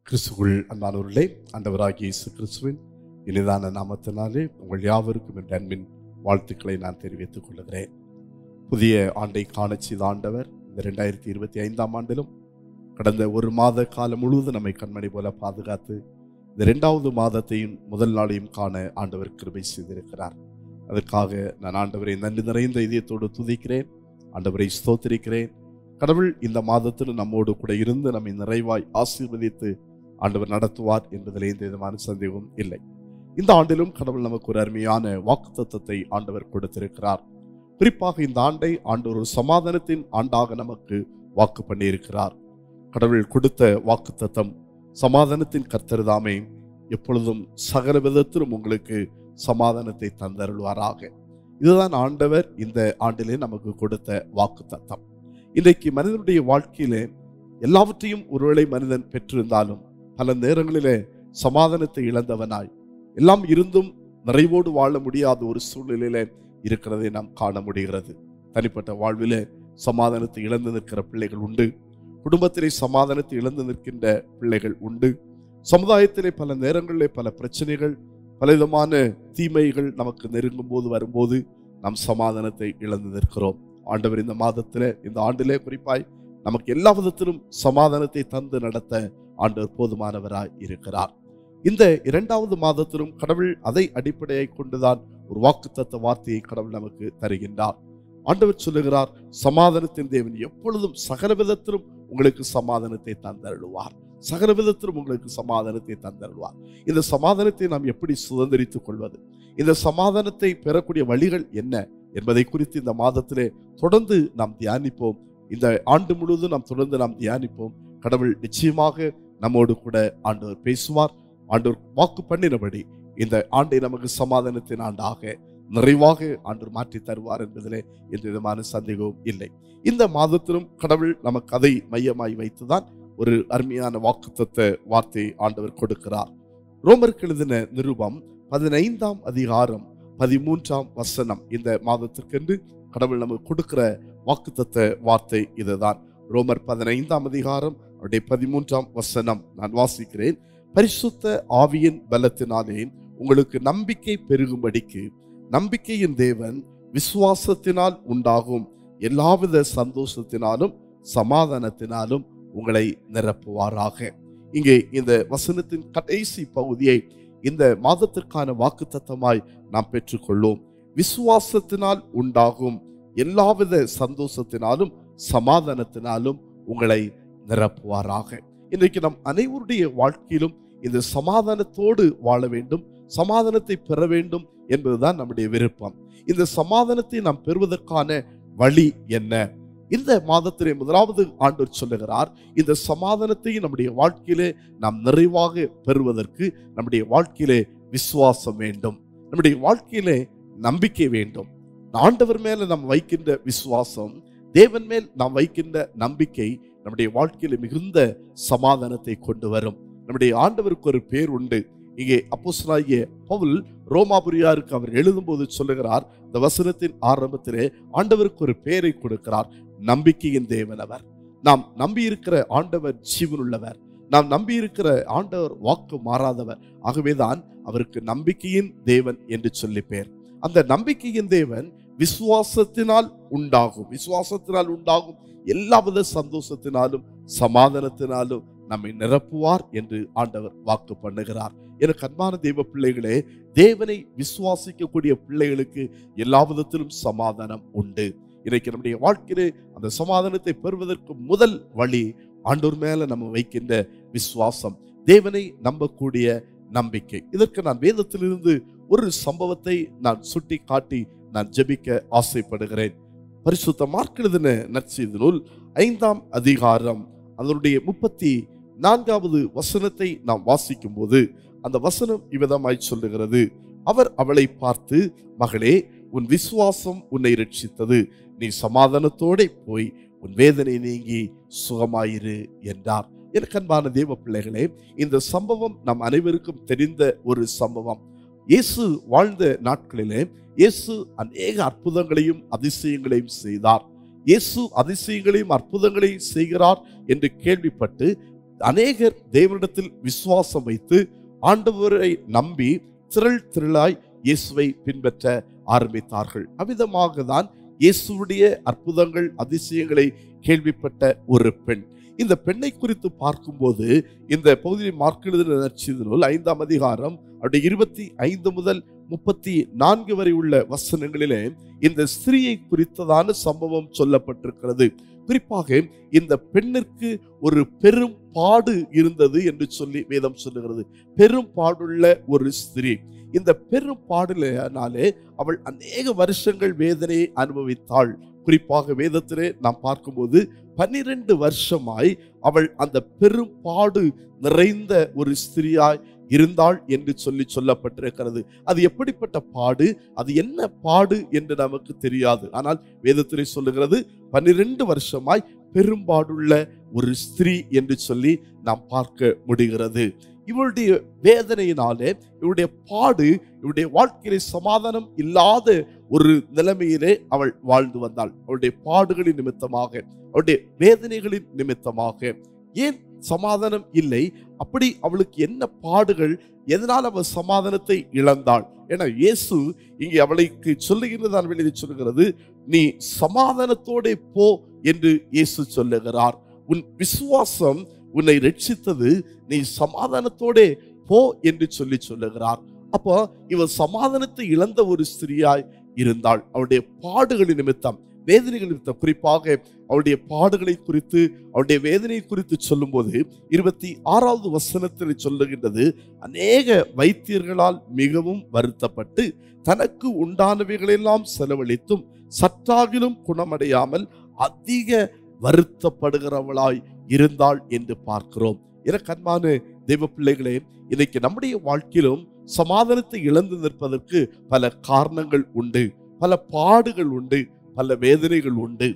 கிறிஸ்துவுக்குள் அன்பானவர்களே, ஆண்டவராகிய இயேசு கிறிஸ்துவின் இனிதான நாமத்தினாலே உங்கள் யாவருக்கும் என் அன்பின் வாழ்த்துக்களை நான் தெரிவித்துக் கொள்கிறேன். புதிய ஆண்டை காணச் செய்த ஆண்டவர் இந்த 2025ஆம் ஆண்டிலும் கடந்த ஒரு மாத காலம் முழுவதும் நம்மை கண்மணி போல பாதுகாத்து இந்த 2வது மாதத்தையும் முதல் நாளையும் காண ஆண்டவர் கிருபை செய்திருக்கிறார். அதற்காக நான் ஆண்டவரை நன்றி நிறைந்த இதயத்தோடு துதிக்கிறேன், ஆண்டவரை ஸ்தோத்திரிக்கிறேன். கடவுள் இந்த மாதத்தில் நம்மோடு கூட இருந்து நம்மை நிறைவாய் ஆசீர்வதித்து ஆண்டவர் நடத்துவார் என்பதில் எந்த விதமான சந்தேகமும் இல்லை. இந்த ஆண்டிலும் கடவுள் நமக்கு ஒரு அருமையான வாக்குத்தத்தத்தை ஆண்டவர் கொடுத்திருக்கிறார். குறிப்பாக இந்த ஆண்டை ஆண்டவர் ஒரு சமாதானத்தின் ஆண்டாக நமக்கு வாக்கு பண்ணியிருக்கிறார். கடவுள் கொடுத்த வாக்குத்தத்தம், சமாதானத்தின் கர்த்தர் தாமே எப்பொழுதும் சகல விதத்திலும் உங்களுக்கு சமாதானத்தை தந்தருள்வாராக. இதுதான் ஆண்டவர் இந்த ஆண்டிலே நமக்கு கொடுத்த வாக்குத்தத்தம். இன்றைக்கு மனிதனுடைய வாழ்க்கையிலே எல்லாவற்றையும் ஒருவேளை மனிதன் பெற்றிருந்தாலும் பல நேரங்களிலே சமாதானத்தை இழந்தவனாய், எல்லாம் இருந்தும் நிறைவோடு வாழ முடியாத ஒரு சூழ்நிலையில இருக்கிறதை நாம் காண முடிகிறது. தனிப்பட்ட வாழ்விலே சமாதானத்தை இழந்து நிற்கிற பிள்ளைகள் உண்டு, குடும்பத்திலே சமாதானத்தை இழந்து நிற்கின்ற பிள்ளைகள் உண்டு, சமுதாயத்திலே பல நேரங்களிலே பல பிரச்சனைகள், பலவிதமான தீமைகள் நமக்கு நெருங்கும் போது வரும்போது நாம் சமாதானத்தை இழந்து நிற்கிறோம். ஆண்டவர் இந்த மாதத்திலே, இந்த ஆண்டிலே குறிப்பாய் நமக்கு எல்லா விதத்திலும் சமாதானத்தை தந்து நடத்த ஆண்டவர் போதுமானவராய் இருக்கிறார். இந்த 2வது மாதத்திலும் கடவுள் அதை அடிப்படையை கொண்டுதான் ஒரு வாக்குத்தத்த வார்த்தையை கடவுள் நமக்கு தருகின்றார். ஆண்டவர் சொல்லுகிறார், சமாதானத்தின் தேவன் எப்பொழுதும் சகல விதத்திலும் உங்களுக்கு சமாதானத்தை தந்தருள்வார், சகல விதத்திலும் உங்களுக்கு சமாதானத்தை தந்தருள்வார். இந்த சமாதானத்தை நாம் எப்படி சுதந்திரித்துக் கொள்வது, இந்த சமாதானத்தை பெறக்கூடிய வழிகள் என்ன என்பதை குறித்து இந்த மாதத்திலே தொடர்ந்து நாம் தியானிப்போம். இந்த ஆண்டு முழுவதும் நாம் தொடர்ந்து தியானிப்போம். கடவுள் நிச்சயமாக நம்மோடு கூட ஆண்டவர் பேசுவார். ஆண்டவர் வாக்கு பண்ணினபடி இந்த ஆண்டை நமக்கு சமாதானத்தின் ஆண்டாக நிறைவாக ஆண்டவர் மாற்றி தருவார் என்பதிலே எந்த விதமான சந்தேகமும் இல்லை. இந்த மாதத்திலும் கடவுள் நமக்கு அதை மையமாய் வைத்துதான் ஒரு அருமையான வாக்குத்தத்த வார்த்தையை ஆண்டவர் கொடுக்கிறார். ரோமருக்கு எழுதின நிருபம் 15ஆம் அதிகாரம் 13ஆம் வசனம் இந்த மாதத்திற்கென்று கடவுள் நமக்கு கொடுக்கிற வாக்குத்தத்த வார்த்தை இதுதான். ரோமர் 15ஆம் அதிகாரம் 13ஆம் வசனம் நான் வாசிக்கிறேன். பரிசுத்த ஆவியின் பலத்தினாலே உங்களுக்கு நம்பிக்கை பெருகும்படிக்கு நம்பிக்கையின் தேவன் விசுவாசத்தினால் உண்டாகும் எல்லாவித சந்தோஷத்தினாலும் சமாதானத்தினாலும் உங்களை நிரப்புவாராக. இங்கே இந்த வசனத்தின் கடைசி பகுதியை இந்த மாதத்திற்கான வாக்குத்தத்தமாய் நாம் பெற்றுக்கொள்ளும். விசுவாசத்தினால் உண்டாகும் எல்லாவித சந்தோஷத்தினாலும் சமாதானத்தினாலும் உங்களை நிரப்புவாராக. இன்றைக்கு நம் அனைவருடைய வாழ்க்கையிலும் இந்த சமாதானத்தோடு வாழ வேண்டும், சமாதானத்தை பெற வேண்டும் என்பதுதான் நம்முடைய விருப்பம். இந்த சமாதானத்தை நாம் பெறுவதற்கான வழி என்ன? இந்த மாதத்திலே முதலாவது ஆண்டவர் சொல்லுகிறார், இந்த சமாதானத்தை நம்முடைய வாழ்க்கையிலே நாம் நிறைவாக பெறுவதற்கு நம்முடைய வாழ்க்கையிலே விசுவாசம் வேண்டும், நம்முடைய வாழ்க்கையிலே நம்பிக்கை வேண்டும். ஆண்டவர் மேல நாம் வைக்கின்ற விசுவாசம், தேவன் மேல் நாம் வைக்கின்ற நம்பிக்கை நம்முடைய வாழ்க்கையில மிகுந்த சமாதானத்தை கொண்டு வரும். நம்முடைய ஆண்டவருக்கு ஒரு பேர் உண்டு. இங்கே அப்போஸ்தலனாகிய பவுல் ரோமாபுரியாருக்கு அவர் எழுதும்போது சொல்லுகிறார், இந்த வசனத்தின் ஆரம்பத்திலே ஆண்டவருக்கு ஒரு பெயரை கொடுக்கிறார், நம்பிக்கையின் தேவன் அவர். நாம் நம்பி இருக்கிற ஆண்டவர் ஜீவனுள்ளவர், நாம் நம்பி இருக்கிற ஆண்டவர் வாக்கு மாறாதவர். ஆகவேதான் அவருக்கு நம்பிக்கையின் தேவன் என்று சொல்லி பேர். அந்த நம்பிக்கையின் தேவன் விசுவாசத்தினால் உண்டாகும் எல்லாவித சந்தோஷத்தினாலும் சமாதானத்தினாலும் நம்மை நிரப்புவார் என்று ஆண்டவர் வாக்கு பண்ணுகிறார். எனக்கு அன்பான தேவ பிள்ளைகளே, தேவனை விசுவாசிக்கக்கூடிய பிள்ளைகளுக்கு எல்லா விதத்திலும் சமாதானம் உண்டு. இன்னைக்கு நம்முடைய வாழ்க்கையிலே அந்த சமாதானத்தை பெறுவதற்கு முதல் வழி ஆண்டவர் மேல நம்ம வைக்கின்ற விசுவாசம், தேவனை நம்பக்கூடிய நம்பிக்கை. இதற்கு நான் வேதத்திலிருந்து ஒரு சம்பவத்தை நான் சுட்டி காட்டி நான் ஜெபிக்க ஆசைப்படுகிறேன். பரிசுத்த மார்க் எழுதின நற்செய்தி நூல் 5ஆம் அதிகாரம் அதனுடைய 34வது வசனத்தை நாம் வாசிக்கும் போது அந்த வசனம் இவ்விதமாய் சொல்லுகிறது, அவர் அவளை பார்த்து, மகளே, உன் விசுவாசம் உன்னை ரட்சித்தது, நீ சமாதானத்தோட போய் உன் வேதனை நீங்கி சுகமாயிரு என்றார். எனக்கு அன்பான தேவ பிள்ளைகளே, இந்த சம்பவம் நம் அனைவருக்கும் தெரிந்த ஒரு சம்பவம். இயேசு வாழ்ந்த நாட்களிலே இயேசு அநேக அற்புதங்களையும் அதிசயங்களையும் செய்தார். இயேசு அதிசயங்களையும் அற்புதங்களையும் செய்கிறார் என்று கேள்விப்பட்டு அநேகர் தேவனிடத்தில் விசுவாசம் வைத்து ஆண்டவரை நம்பி திரளாய் இயேசுவை பின்பற்ற ஆரம்பித்தார்கள். அவ்விதமாக தான் இயேசுடைய அற்புதங்கள் அதிசயங்களை கேள்விப்பட்ட ஒரு பெண். இந்த பெண்ணை குறித்து பார்க்கும்போது இந்த பகுதியை மார்க் எழுதின நற்செய்தி நூல் 5ஆம் அதிகாரம் 25 முதல் 34 வரை உள்ள வசனங்களிலே இந்த ஸ்திரீயை குறித்ததான சம்பவம் சொல்லப்பட்டிருக்கிறது. குறிப்பாக இந்த பெண்ணிற்கு ஒரு பெரும் பாடு இருந்தது என்று சொல்லி வேதம் சொல்லுகிறது. பெரும் பாடுள்ள ஒரு ஸ்திரீ. இந்த பெரும் பாடுனாலே அவள் அநேக வருஷங்கள் வேதனையை அனுபவித்தாள். குறிப்பாக வேதத்திலே நாம் பார்க்கும்போது 12 வருஷமாய் அவள் அந்த பெரும் பாடு நிறைந்த ஒரு ஸ்திரியாய் இருந்தாள் என்று சொல்லப்பட்டிருக்கிறது. அது எப்படிப்பட்ட பாடு, அது என்ன பாடு என்று நமக்கு தெரியாது. ஆனால் வேதத்திலே சொல்லுகிறது 12 வருஷமாய் பெரும்பாடுள்ள ஒரு ஸ்திரீ என்று சொல்லி நாம் பார்க்க முடிகிறது. இவளுடைய வேதனையினாலே, இவளுடைய பாடு, இவளுடைய வாழ்க்கையிலே சமாதானம் இல்லாத ஒரு நிலைமையிலே அவள் வாழ்ந்து வந்தாள். அவளுடைய பாடுகளின் நிமித்தமாக, அவளுடைய வேதனைகளின் நிமித்தமாக. ஏன் சமாதானம் இல்லை? அப்படி அவளுக்கு என்ன பாடுகள்? எதனால் அவள் சமாதானத்தை இழந்தாள்? ஏன்னா இயேசு இங்கே அவளுக்கு சொல்லுகிறதான் வெளியே சொல்லுகிறது, நீ சமாதானத்தோட போ என்று இயேசு சொல்லுகிறார். உன் விசுவாசம் உன்னை ரட்சித்தது, நீ சமாதானத்தோட போ என்று சொல்லுகிறார். அப்போ இவள் சமாதானத்தை இழந்த ஒரு ஸ்திரியாய் இருந்தாள். அவளுடைய பாடுகளின் நிமித்தம், வேதனைகள் நிமித்தம். குறிப்பாக அவளுடைய பாடுகளை குறித்து, அவளுடைய வேதனை குறித்து சொல்லும்போது 26வது வசனத்தில் சொல்லுகின்றது, அநேக வைத்தியர்களால் மிகவும் வருத்தப்பட்டு தனக்கு உண்டானவைகளெல்லாம் செலவழித்தும் சற்றாகிலும் குணமடையாமல் அதிக வருத்தப்படுகிறவளாய் இருந்தாள் என்று பார்க்கிறோம். எனக்கு அன்பான தெய்வ பிள்ளைகளே, இன்னைக்கு நம்முடைய வாழ்க்கையிலும் சமாதானத்தை இழந்து நிற்பதற்கு பல காரணங்கள் உண்டு, பல பாடுகள் உண்டு, பல வேதனைகள் உண்டு.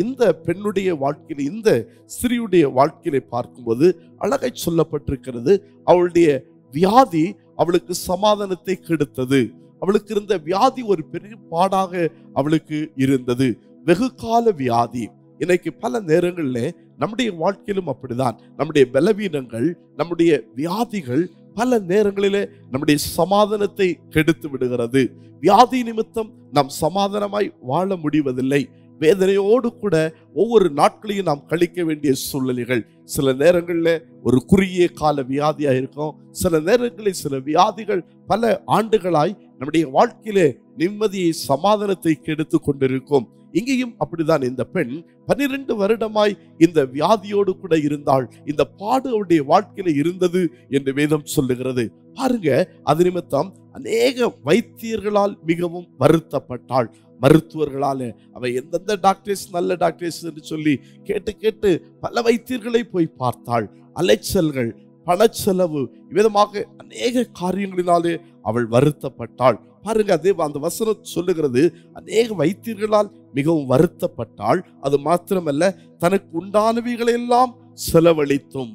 இந்த பெண்ணுடைய வாழ்க்கையில, இந்த ஸ்திரீயுடைய வாழ்க்கையில பார்க்கும்போது அழகாய் சொல்லப்பட்டிருக்கிறது, அவளுடைய வியாதி அவளுக்கு சமாதானத்தை கெடுத்தது. அவளுக்கு இருந்த வியாதி ஒரு பெரிய பாடாக அவளுக்கு இருந்தது, வெகு கால வியாதி. இன்னைக்கு பல நேரங்களில் நம்முடைய வாழ்க்கையிலும் அப்படிதான். நம்முடைய பலவீனங்கள், நம்முடைய வியாதிகள் பல நேரங்களிலே நம்முடைய சமாதானத்தை கெடுத்து விடுகிறது. வியாதி நிமித்தம் நாம் சமாதானமாய் வாழ முடிவதில்லை. வேதனையோடு கூட ஒவ்வொரு நாட்களையும் நாம் கழிக்க வேண்டிய சூழ்நிலைகள். சில நேரங்களில் ஒரு குறுகிய கால வியாதியா இருக்கும். சில நேரங்களில் சில வியாதிகள் பல ஆண்டுகளாய் நம்முடைய வாழ்க்கையிலே நிம்மதியை, சமாதானத்தை கெடுத்து கொண்டிருக்கும். இங்கேயும் அப்படிதான். இந்த பெண் 12 வருடமாய் இந்த வியாதியோடு கூட இருந்தாள். இந்த பாடு அவருடைய வாழ்க்கையில இருந்தது என்று வேதம் சொல்லுகிறது. பாருங்க, அது நிமித்தம் அநேக வைத்தியர்களால் மிகவும் வருத்தப்பட்டாள். மருத்துவர்களால அவ எந்தெந்த டாக்டர்ஸ், நல்ல டாக்டர்ஸ் என்று சொல்லி கேட்டு பல வைத்தியர்களை போய் பார்த்தாள். அலைச்சல்கள், பணச்செலவு, விதமாக அநேக காரியங்களினாலே அவள் வருத்தப்பட்டாள். பாருங்க, அதே அந்த வசனம் சொல்லுகிறது, அநேக வைத்தியர்களால் மிகவும் வருத்தப்பட்டாள். அது மாத்திரமல்ல, தனக்கு உண்டானவைகளை எல்லாம் செலவழித்தும்.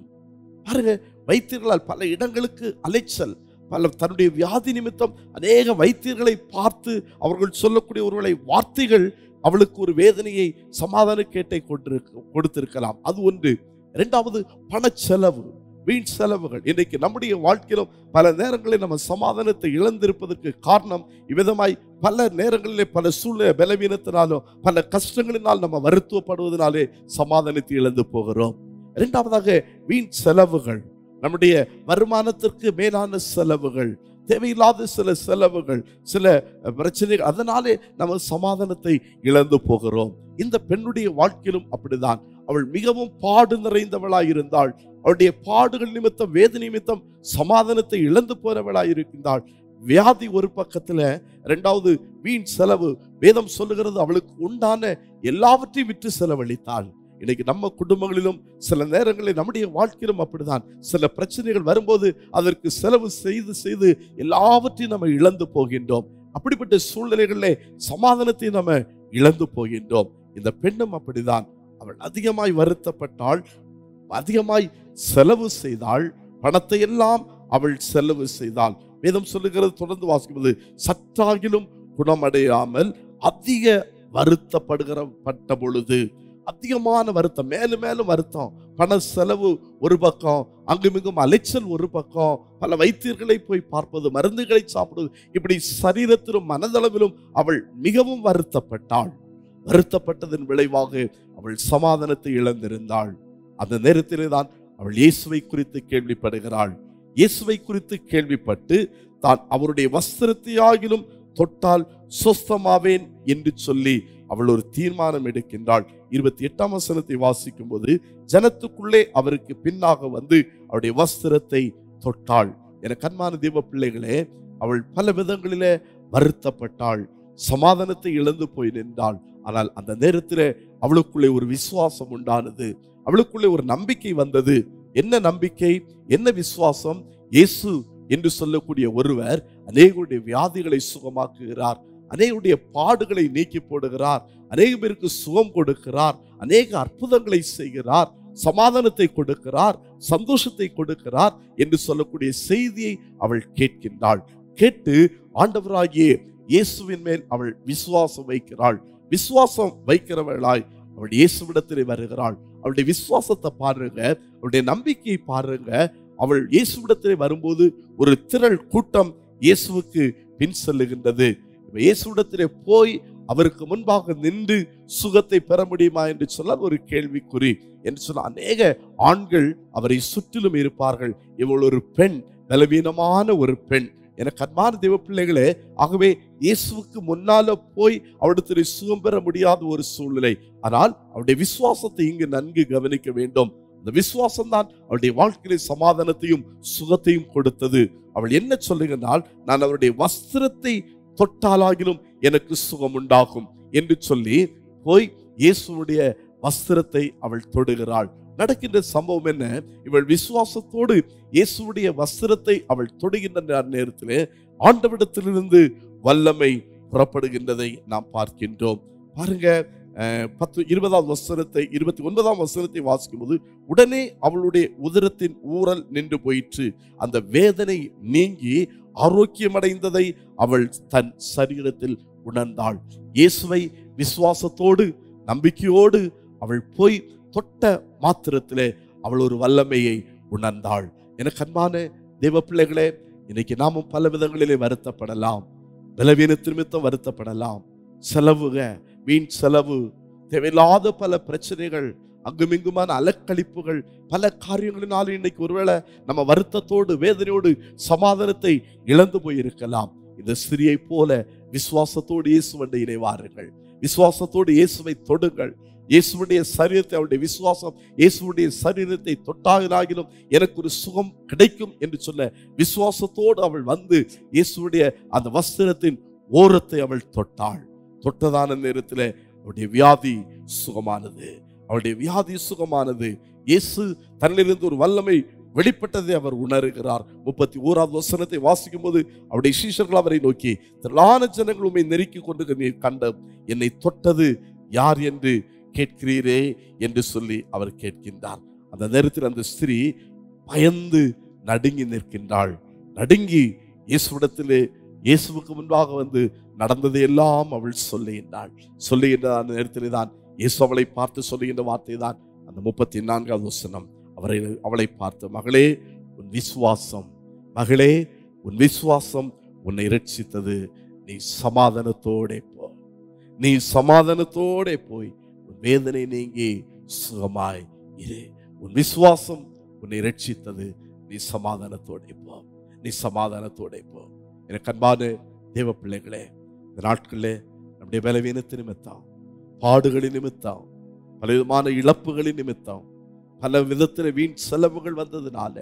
பாருங்க, வைத்தியர்களால் பல இடங்களுக்கு அலைச்சல், பல தன்னுடைய வியாதி நிமித்தம் அநேக வைத்தியர்களை பார்த்து அவர்கள் சொல்லக்கூடிய ஒருவேளை வார்த்தைகள் அவளுக்கு ஒரு வேதனையை, சமாதான கேட்டை கொடுத்திருக்கலாம். அது ஒன்று. இரண்டாவது, பணச்செலவு, வீண் செலவுகள். இன்றைக்கு நம்முடைய வாழ்க்கையிலும் பல நேரங்களில் நம்ம சமாதானத்தை இழந்திருப்பதற்கு காரணம் இவ்விதமாய் பல நேரங்களிலே பல சூழ்நிலை பலவீனத்தினாலும் பல கஷ்டங்களினால் நம்ம வருத்தப்படுவதனாலே சமாதானத்தை இழந்து போகிறோம். இரண்டாவதாக, வீண் செலவுகள், நம்முடைய வருமானத்திற்கு மேலான செலவுகள், தேவையில்லாத சில செலவுகள், சில பிரச்சனைகள், அதனாலே நம்ம சமாதானத்தை இழந்து போகிறோம். இந்த பெண்ணுடைய வாழ்க்கையிலும் அப்படிதான். அவள் மிகவும் பாடு நிறைந்தவளாய் இருந்தாள். அவளுடைய பாடுகள் நிமித்தம், வேதனை நிமித்தம் சமாதானத்தை இழந்து போறவளாய் இருந்தாள். வியாதி ஒரு பக்கத்துல, இரண்டாவது வீண் செலவு. வேதம் சொல்லுகிறது, அவளுக்கு உண்டான எல்லாவற்றையும் விற்று செலவழித்தாள். இன்னைக்கு நம்ம குடும்பங்களிலும் சில நேரங்களில் நம்முடைய வாழ்க்கையிலும் அப்படிதான். சில பிரச்சனைகள் வரும்போது அதற்கு செலவு செய்து எல்லாவற்றையும் நம்ம இழந்து போகின்றோம். அப்படிப்பட்ட சூழ்நிலைகளிலே சமாதானத்தை நம்ம இழந்து போகின்றோம். இந்த பெண்ணும் அப்படிதான். அவள் அதிகமாய் வருத்தப்பட்டாள், அதிகமாய் செலவு செய்தாள், பணத்தை எல்லாம் அவள் செலவு செய்தாள். வேதம் சொல்லுகிறது, தொடர்ந்து வாசிக்கும்போது, சற்றாகிலும் குணமடையாமல் அதிக வருத்தப்பட்ட பொழுது. அதிகமான வருத்தம், மேலும் மேலும் வருத்தம். பண செலவு ஒரு பக்கம், அங்குமிங்கும் அலைச்சல் ஒரு பக்கம், பல வைத்தியர்களை போய் பார்ப்பது, மருந்துகளை சாப்பிடுவது, இப்படி சரீரத்திலும் மனதளவிலும் அவள் மிகவும் வருத்தப்பட்டாள். வருத்தப்பட்டதன் விளைவாக அவள் சமாதானத்தை இழந்திருந்தாள். அந்த நேரத்திலே தான் அவள் இயேசுவை குறித்து கேள்விப்படுகிறாள். இயேசுவை குறித்து கேள்விப்பட்டு தான் அவருடைய வஸ்திரத்தையாகிலும் தொட்டால் சொஸ்தமாவேன் என்று சொல்லி அவள் ஒரு தீர்மானம் எடுக்கின்றாள். 28ஆம் வசனத்தை வாசிக்கும் போது, ஜனத்துக்குள்ளே அவருக்கு பின்னாக வந்து அவருடைய வஸ்திரத்தை தொட்டாள். என கண்மான தேவ பிள்ளைகளே, அவள் பல விதங்களிலே வருத்தப்பட்டாள், சமாதானத்தை இழந்து போய் நின்றாள். ஆனால் அந்த நேரத்தில் அவளுக்குள்ளே ஒரு விசுவாசம் உண்டானது, அவளுக்குள்ளே ஒரு நம்பிக்கை வந்தது. என்ன நம்பிக்கை, என்ன விசுவாசம்? இயேசு என்று சொல்லக்கூடிய ஒருவர் அநேகருடைய வியாதிகளை சுகமாக்குகிறார், அநேகருடைய பாடுகளை நீக்கி போடுகிறார், அநேக பேருக்கு சுகம் கொடுக்கிறார், அநேக அற்புதங்களை செய்கிறார், சமாதானத்தை கொடுக்கிறார், சந்தோஷத்தை கொடுக்கிறார் என்று சொல்லக்கூடிய செய்தியை அவள் கேட்கின்றாள். கேட்டு ஆண்டவராகிய இயேசுவின் மேல் அவள் விசுவாசம் வைக்கிறாள். விசுவாசம் வைக்கிறவளாய் அவள் இயேசுவிடத்திலே வருகிறாள். அவளுடைய விசுவாசத்தை பாருங்க, அவளுடைய நம்பிக்கையை பாருங்க. அவள் இயேசுவிடத்திலே வரும்போது ஒரு திரள் கூட்டம் இயேசுவுக்கு பின் செல்லுகின்றது. இயேசுவிடத்திலே போய் அவருக்கு முன்பாக நின்று சுகத்தை பெற முடியுமா என்று சொன்னால் ஒரு கேள்விக்குறி. என்று சொன்னால் அநேக ஆண்கள் அவரை சுற்றிலும் இருப்பார்கள். இவள் ஒரு பெண், பலவீனமான ஒரு பெண். எனக்கு அன்பான தேவ பிள்ளைகளே, ஆகவே இயேசுவுக்கு முன்னால போய் அவரிடத்தில் சுகம் பெற முடியாத ஒரு சூழ்நிலை. ஆனால் அவருடைய விசுவாசத்தை இங்கு நன்கு கவனிக்க வேண்டும். அந்த விசுவாசம் தான் அவருடைய வாழ்க்கையில சமாதானத்தையும் சுகத்தையும் கொடுத்தது. அவள் என்ன சொல்லுகிறாள்? நான் அவருடைய வஸ்திரத்தை தொட்டாலாகிலும் எனக்கு சுகம் உண்டாகும் என்று சொல்லி போய் இயேசுடைய வஸ்திரத்தை அவள் தொடுகிறாள். நடக்கின்ற சம்பவம் என்ன? இவள் விசுவாசத்தோடு இயேசுடைய வஸ்திரத்தை அவள் தொடுகின்ற நேரத்திலே ஆண்டவரிடத்திலிருந்து வல்லமை புறப்படுகின்றதை நாம் பார்க்கின்றோம். பாருங்க, 20ஆம் வசனத்தை 29ஆம் வசனத்தை வாசிக்கும் போது, உடனே அவளுடைய உதரத்தின் ஊறல் நின்று போயிற்று, அந்த வேதனை நீங்கி ஆரோக்கியமடைந்ததை அவள் தன் சரீரத்தில் உணர்ந்தாள். இயேசுவை விசுவாசத்தோடு நம்பிக்கையோடு அவள் போய் தொட்ட மாத்திரத்திலே அவள் ஒரு வல்லமையை உணர்ந்தாள். எனக்கு அன்பான தேவ பிள்ளைகளே, இன்னைக்கு நாமும் பல விதங்களிலே வருத்தப்படலாம், பலவீனத்தின் நிமித்தம் வருத்தப்படலாம். செலவுக, வீண் செலவு, தேவையில்லாத பல பிரச்சனைகள், அங்குமிங்குமான அலக்களிப்புகள், பல காரியங்களினாலும் இன்னைக்கு ஒருவேளை நம்ம வருத்தத்தோடு வேதனையோடு சமாதானத்தை இழந்து போயிருக்கலாம். இந்த ஸ்திரியை போல விசுவாசத்தோடு இயேசுவண்டை வாருங்கள், விசுவாசத்தோடு இயேசுவை தொடுங்கள். இயேசுடைய சரீரத்தை, அவருடைய விசுவாசம் இயேசுடைய சரீரத்தை தொட்டாகிலும் எனக்கு ஒரு சுகம் கிடைக்கும் என்று சொல்ல விசுவாசத்தோடு அவள் வந்து இயேசுடைய அந்த வஸ்திரத்தின் ஓரத்தை அவள் தொட்டாள். தொட்டதான நேரத்தில் அவருடைய வியாதி சுகமானது, அவருடைய வியாதி சுகமானது. இயேசு தன்னிலிருந்து ஒரு வல்லமை வெளிப்பட்டதை அவர் உணர்கிறார். 31ஆவது வசனத்தை வாசிக்கும் போது அவருடைய சீஷர்கள் அவரை நோக்கி, திரளான ஜனங்கள் உம்மை நெருக்கி கொண்டு நீர் கண்ட என்னை தொட்டது யார் என்று கேட்கிறீரே என்று சொல்லி அவர் கேட்கின்றார். அந்த நேரத்தில் அந்த ஸ்திரீ பயந்து நடுங்கி நிற்கின்றாள். நடுங்கி இயேசுவிடத்திலே இயேசுவுக்கு முன்பாக வந்து நடந்ததை எல்லாம் அவள் சொல்லுகின்ற அந்த நேரத்திலே தான் இயேசு அவளை பார்த்து சொல்லுகின்ற வார்த்தை தான் அந்த 34ஆவது வசனம். அவளை பார்த்து, மகளே உன் விசுவாசம், மகளே உன் விசுவாசம் உன்னை இரட்சித்தது, நீ சமாதானத்தோட போ, நீ சமாதானத்தோட போய் உன் வேதனை நீங்கி சுகமாய் இரு. உன் விசுவாசம் உன்னை இரட்சித்தது, நீ சமாதானத்தோட போ, நீ சமாதானத்தோட போ. எனக்கு அன்பான தேவ பிள்ளைகளே, இந்த நாட்களில் நம்முடைய பலவீனத்தின் நிமித்தம், பாடுகளின் நிமித்தம், பல விதமான இழப்புகளின் நிமித்தம், பல விதத்தில் வீண் செலவுகள் வந்ததுனால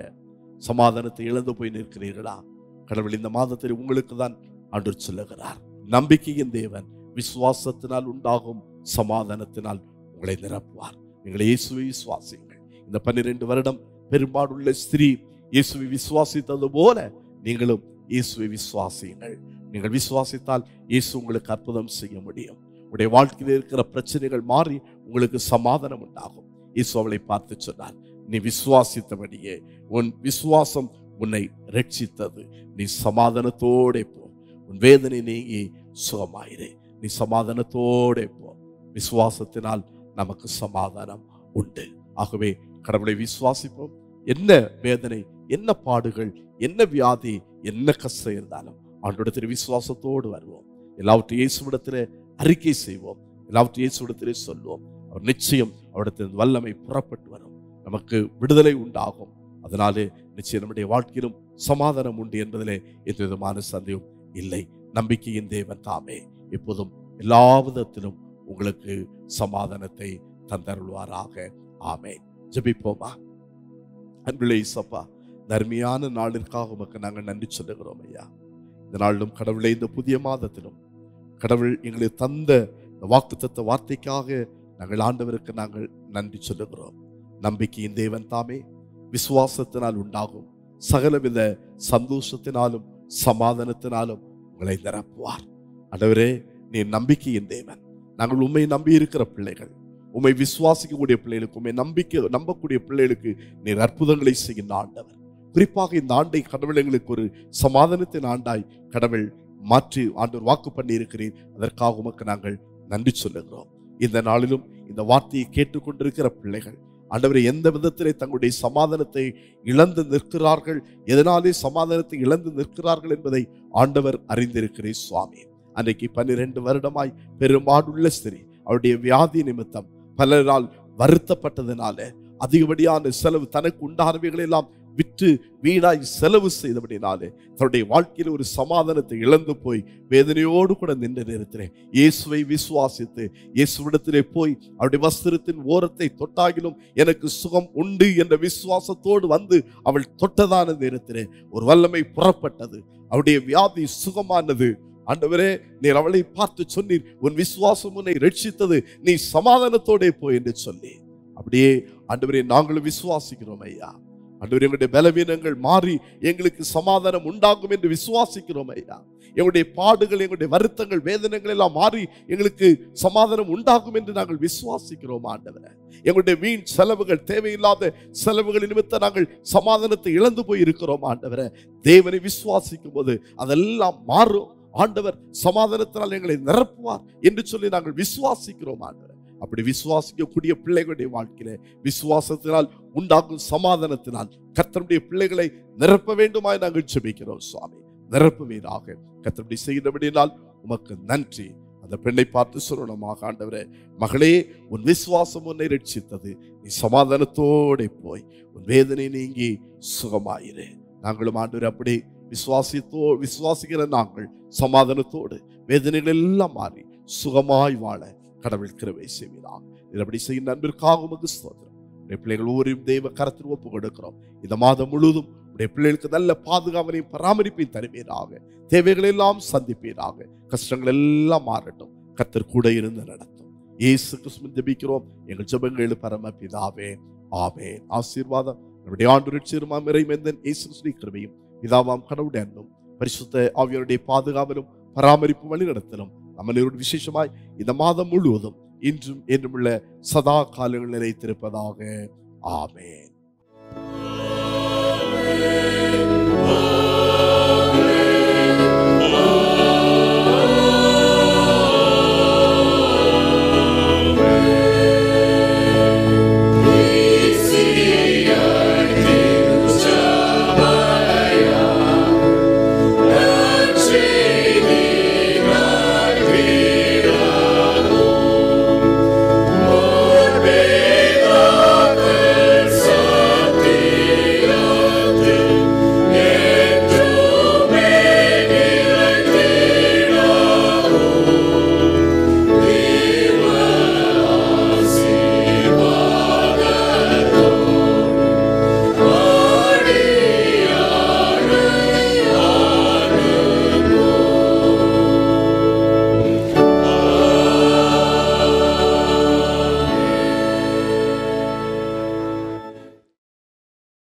சமாதானத்தை இழந்து போய் நிற்கிறீர்களா? கடவுள் இந்த மாதத்தில் உங்களுக்கு தான் ஆண்டவர் சொல்லுகிறார், நம்பிக்கையின் தேவன் விசுவாசத்தினால் உண்டாகும் சமாதானத்தினால் உங்களை நிரப்புவார். நீங்கள் இயேசுவை விசுவாசியுங்கள். இந்த 12 வருடம் பெரும்பாடுள்ள ஸ்திரீ இயேசுவை விசுவாசித்தது போல நீங்களும் இயேசுவை விசுவாசியுங்கள். நீங்கள் விசுவாசித்தால் இயேசு உங்களுக்கு அற்புதம் செய்ய முடியும். உங்களுடைய வாழ்க்கையில் இருக்கிற பிரச்சனைகள் மாறி உங்களுக்கு சமாதானம் உண்டாகும். இயேசு அவளை பார்த்து சொன்னார், நீ விசுவாசித்தபடியே உன் விசுவாசம் உன்னை ரட்சித்தது, நீ சமாதானத்தோட போ, உன் வேதனை நீங்கி சுகமாயிரு, நீ சமாதானத்தோட போ. விசுவாசத்தினால் நமக்கு சமாதானம் உண்டு. ஆகவே கடவுளை விசுவாசிப்போம். என்ன வேதனை, என்ன பாடுகள், என்ன வியாதி, என்ன கஷ்டம் இருந்தாலும் ஆண்டவரிடத்தில் விசுவாசத்தோடு வருவோம். எல்லாவற்றையும் இயேசுவிடத்திலே அறிக்கை செய்வோம். எல்லாவற்றையும் இயேசுவிடத்திலே சொல்வோம். அவர் நிச்சயம் அவரிடத்தில் வல்லமை புறப்பட்டு வரும். நமக்கு விடுதலை உண்டாகும். அதனாலே நிச்சயம் நம்முடைய வாழ்க்கையிலும் சமாதானம் உண்டு என்பதிலே எந்த விதமான சந்தேகம் இல்லை. நம்பிக்கையின் தேவன் தாமே எப்போதும் எல்லா விதத்திலும் உங்களுக்கு சமாதானத்தை தந்தருள்வாராக. ஆமென். ஜெபிப்போமா? அன்புள்ள இயேசப்பா, தர்மியான நாளிற்காக உமக்கு நாங்கள் நன்றி சொல்லுகிறோம் ஐயா. இந்த நாளிலும் கடவுளை, இந்த புதிய மாதத்திலும் கடவுள் எங்களுக்கு தந்த வாக்குத்தத்த வார்த்தைக்காக நாங்கள் ஆண்டவருக்கு நாங்கள் நன்றி சொல்லுகிறோம். நம்பிக்கையின் தேவன் தாமே விசுவாசத்தினால் உண்டாகும் சகலவித சந்தோஷத்தினாலும் சமாதானத்தினாலும் உங்களை நிரப்புவார். ஆண்டவரே, நீ நம்பிக்கையின் தேவன். நாங்கள் உண்மை நம்பி இருக்கிற பிள்ளைகள், உண்மை விசுவாசிக்கக்கூடிய பிள்ளைகளுக்கு, உண்மை நம்பக்கூடிய பிள்ளைகளுக்கு நீர் அற்புதங்களை செய்கின்ற ஆண்டவர். குறிப்பாக இந்த ஆண்டை கடவுள் எங்களுக்கு ஒரு சமாதானத்தின் ஆண்டாய் கடவுள் மாற்றி ஆண்டவர் வாக்கு பண்ணி இருக்கிறீர். அதற்காக உமக்கு நாங்கள் நன்றி சொல்லுகிறோம். இந்த நாளிலும் இந்த வார்த்தையை கேட்டுக்கொண்டிருக்கிற பிள்ளைகள் ஆண்டவரை எந்த விதத்திலே தங்களுடைய சமாதானத்தை இழந்து நிற்கிறார்கள், எதனாலே சமாதானத்தை இழந்து நிற்கிறார்கள் என்பதை ஆண்டவர் அறிந்திருக்கிறீர் சுவாமி. அன்றைக்கு 12 வருடமாய் பெரும்பாடுள்ள ஸ்திரீ அவருடைய வியாதி நிமித்தம் பலரால் வருத்தப்பட்டதுனால அதிகப்படியான செலவு, தனக்கு உண்டானவைகளை எல்லாம் விற்று வீணாய் செலவு செய்தபடினாலே தன்னுடைய வாழ்க்கையில் ஒரு சமாதானத்தை இழந்து போய் வேதனையோடு கூட நின்ற நேரத்திலே இயேசுவை விசுவாசித்து இயேசுவிடத்திலே போய் அவருடைய வஸ்திரத்தின் ஓரத்தை தொட்டாகிலும் எனக்கு சுகம் உண்டு என்ற விசுவாசத்தோடு வந்து அவள் தொட்டதான நேரத்திலே ஒரு வல்லமை புறப்பட்டது. அவருடைய வியாதி சுகமானது. ஆண்டவரே, நீர் அவளை பார்த்து சொன்னீர், உன் விசுவாசம் உன்னை ரட்சித்தது, நீ சமாதானத்தோட போய் என்று சொல்லி. அப்படியே ஆண்டவரே நாங்களும் விசுவாசிக்கிறோம் ஐயா. ஆண்டவரே, எங்களுடைய பலவீனங்கள் மாறி எங்களுக்கு சமாதானம் உண்டாகும் என்று விசுவாசிக்கிறோம் ஐயா. எங்களுடைய பாடுகள், எங்களுடைய வருத்தங்கள், வேதனைகள் எல்லாம் மாறி எங்களுக்கு சமாதானம் உண்டாகும் என்று நாங்கள் விசுவாசிக்கிறோம் ஆண்டவரே. எங்களுடைய வீண் செலவுகள், தேவையில்லாத செலவுகள் நிமித்தம் நாங்கள் சமாதானத்தை இழந்து போய் இருக்கிறோம் ஆண்டவரே. தேவனை விசுவாசிக்கும் போது அதெல்லாம் மாறும். ஆண்டவர் சமாதானத்தினால் எங்களை நிரப்புவார் என்று சொல்லி நாங்கள் விசுவாசிக்கிறோம் ஆண்டவர். அப்படி விசுவாசிக்கக்கூடிய பிள்ளைகளுடைய வாழ்க்கையில விசுவாசத்தினால் உண்டாகும் சமாதானத்தினால் கர்த்தருடைய பிள்ளைகளை நிரப்ப வேண்டுமாய் நாங்கள் ஜெபிக்கிறோம் சுவாமி. நிரப்புவீராக. கர்த்தருடைய செய்கிறபடியால் உமக்கு நன்றி. அந்த பெண்ணை பார்த்து சொல்லணுமாக, ஆண்டவரே, மகளே, உன் விசுவாசம் உன்னை ரட்சித்தது, நீ சமாதானத்தோட போய் உன் வேதனை நீங்கி சுகமாயிரு. நாங்களும் ஆண்டவரே அப்படி விசுவாசிக்கிற நாங்கள் சமாதானத்தோடு வேதனைகள் எல்லாம் மாறி சுகமாய் வாழ கடவுள் கிருபை செய்வீராக. அப்படி செய்யும் நண்பருக்காக உமக்கு ஸ்தோத்திரம். உடைய பிள்ளைகள் ஒவ்வொரு தெய்வ கரத்தில் ஒப்பு கொடுக்கிறோம். இந்த மாதம் முழுவதும் உடைய பிள்ளைகளுக்கு நல்ல பாதுகாவலையும் பராமரிப்பையும் தருவீராக. தேவைகள் எல்லாம் சந்திப்பீராக. கஷ்டங்கள் எல்லாம் மாறட்டும். கர்த்தர் கூட இருந்து நடத்தும். இயேசு கிறிஸ்துவின் ஜெபிக்கிறோம் எங்கள் ஜெபங்கள் பரமபிதாவே, ஆமென். ஆசீர்வாதம் நம்முடைய ஆண்டு ரட்சகருமாம் இறைமைந்தன் இயேசு கிறிஸ்துவின் கிருபையும் பிதாவாம் கடவுளுடைய அன்பும் பரிசுத்த ஆவியாருடைய பாதுகாவலும் பராமரிப்பு வழிநடத்தலும் நம்மளோடு விசேஷமாய் இந்த மாதம் முழுவதும் இன்றும் என்றுமுள்ள சதா காலங்கள் நிலைத்திருப்பதாக. ஆமென்.